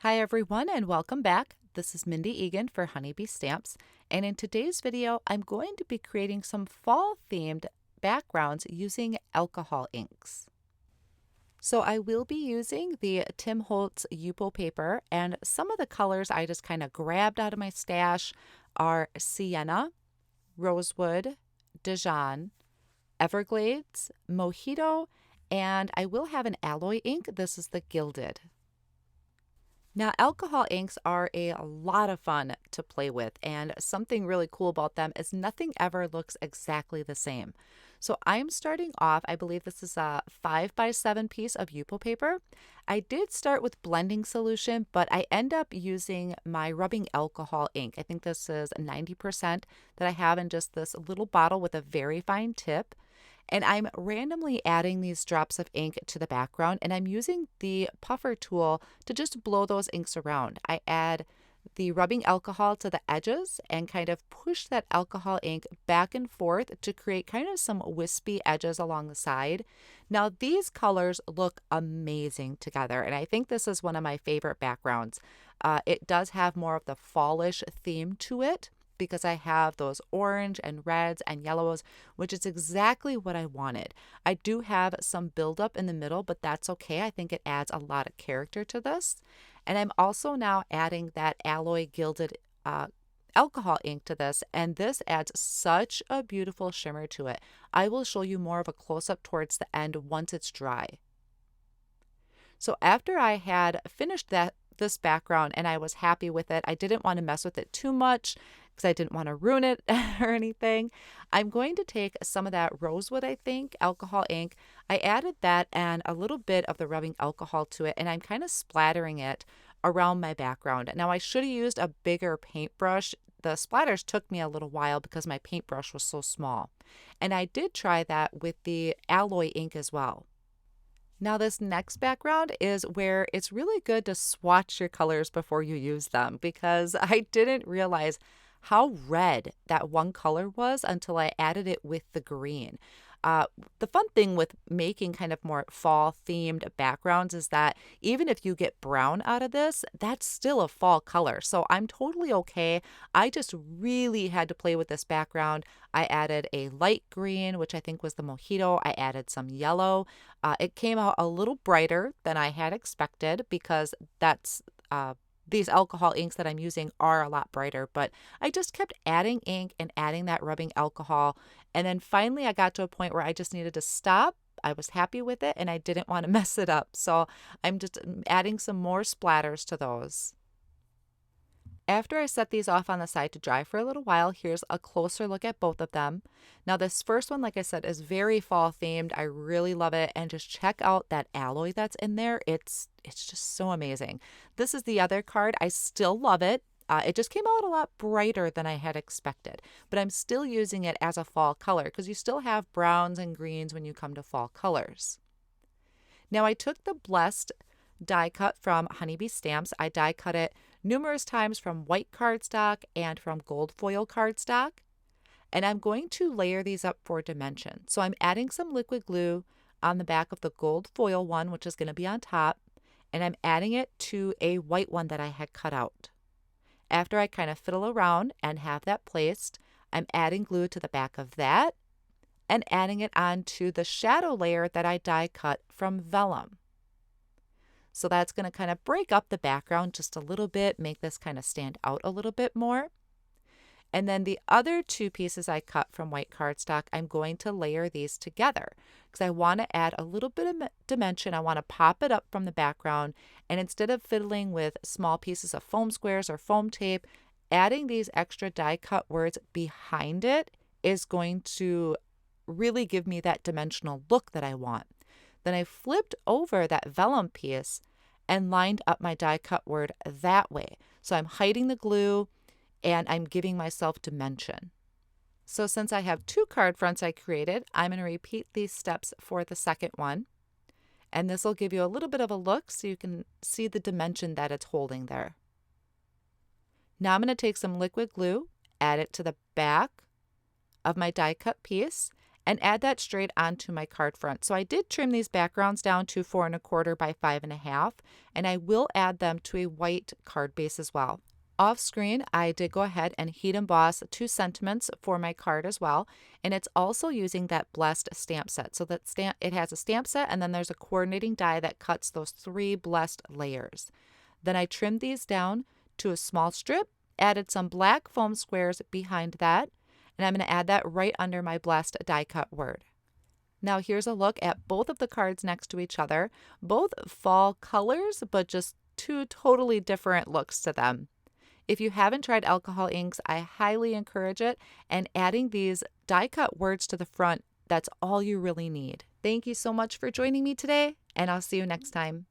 Hi everyone and welcome back. This is Mindy Eggen for Honeybee Stamps, and in today's video I'm going to be creating some fall themed backgrounds using alcohol inks. So I will be using the Tim Holtz Yupo paper, and some of the colors I just kind of grabbed out of my stash are Sienna, Rosewood, Dijon, Everglades, Mojito, and I will have an alloy ink. This is the Gilded. Now, alcohol inks are a lot of fun to play with, and something really cool about them is nothing ever looks exactly the same. So I'm starting off, I believe this is a 5x7 piece of Yupo paper. I did start with blending solution, but I end up using my rubbing alcohol ink. I think this is 90% that I have in just this little bottle with a very fine tip. And I'm randomly adding these drops of ink to the background, and I'm using the puffer tool to just blow those inks around. I add the rubbing alcohol to the edges and kind of push that alcohol ink back and forth to create kind of some wispy edges along the side. Now these colors look amazing together, and I think this is one of my favorite backgrounds. It does have more of the fallish theme to it, because I have those orange and reds and yellows, which is exactly what I wanted. I do have some buildup in the middle, but that's okay. I think it adds a lot of character to this. And I'm also now adding that alloy gilded alcohol ink to this, and this adds such a beautiful shimmer to it. I will show you more of a close-up towards the end once it's dry. So after I had finished this background and I was happy with it, I didn't want to mess with it too much because I didn't want to ruin it or anything. I'm going to take some of that Rosewood, I think, alcohol ink. I added that and a little bit of the rubbing alcohol to it, and I'm kind of splattering it around my background. Now I should have used a bigger paintbrush. The splatters took me a little while because my paintbrush was so small. And I did try that with the alloy ink as well. Now this next background is where it's really good to swatch your colors before you use them, because I didn't realize how red that one color was until I added it with the green. The fun thing with making kind of more fall themed backgrounds is that even if you get brown out of this, that's still a fall color. So I'm totally okay. I just really had to play with this background. I added a light green, which I think was the Mojito. I added some yellow. It came out a little brighter than I had expected because these alcohol inks that I'm using are a lot brighter, but I just kept adding ink and adding that rubbing alcohol. And then finally I got to a point where I just needed to stop. I was happy with it and I didn't want to mess it up. So I'm just adding some more splatters to those. After I set these off on the side to dry for a little while, here's a closer look at both of them. Now this first one, like I said, is very fall themed. I really love it, and just check out that alloy that's in there. It's just so amazing. This is the other card. I still love it. It just came out a lot brighter than I had expected, but I'm still using it as a fall color because you still have browns and greens when you come to fall colors. Now I took the Blessed die cut from Honeybee Stamps. I die cut it numerous times from white cardstock and from gold foil cardstock. And I'm going to layer these up for dimension. So I'm adding some liquid glue on the back of the gold foil one, which is going to be on top, and I'm adding it to a white one that I had cut out. After I kind of fiddle around and have that placed, I'm adding glue to the back of that and adding it onto the shadow layer that I die cut from vellum. So that's going to kind of break up the background just a little bit, make this kind of stand out a little bit more. And then the other two pieces I cut from white cardstock, I'm going to layer these together because I want to add a little bit of dimension. I want to pop it up from the background, and instead of fiddling with small pieces of foam squares or foam tape, adding these extra die cut words behind it is going to really give me that dimensional look that I want. Then I flipped over that vellum piece and lined up my die cut word that way. So I'm hiding the glue and I'm giving myself dimension. So since I have two card fronts I created, I'm going to repeat these steps for the second one. And this will give you a little bit of a look so you can see the dimension that it's holding there. Now I'm going to take some liquid glue, add it to the back of my die cut piece, and add that straight onto my card front. So I did trim these backgrounds down to 4 1/4 by 5 1/2, and I will add them to a white card base as well. Off screen, I did go ahead and heat emboss 2 sentiments for my card as well, and it's also using that blessed stamp set. So that it has a stamp set, and then there's a coordinating die that cuts those 3 blessed layers. Then I trimmed these down to a small strip, added some black foam squares behind that, and I'm going to add that right under my blessed die cut word. Now here's a look at both of the cards next to each other, both fall colors, but just 2 totally different looks to them. If you haven't tried alcohol inks, I highly encourage it, and adding these die cut words to the front, that's all you really need. Thank you so much for joining me today, and I'll see you next time.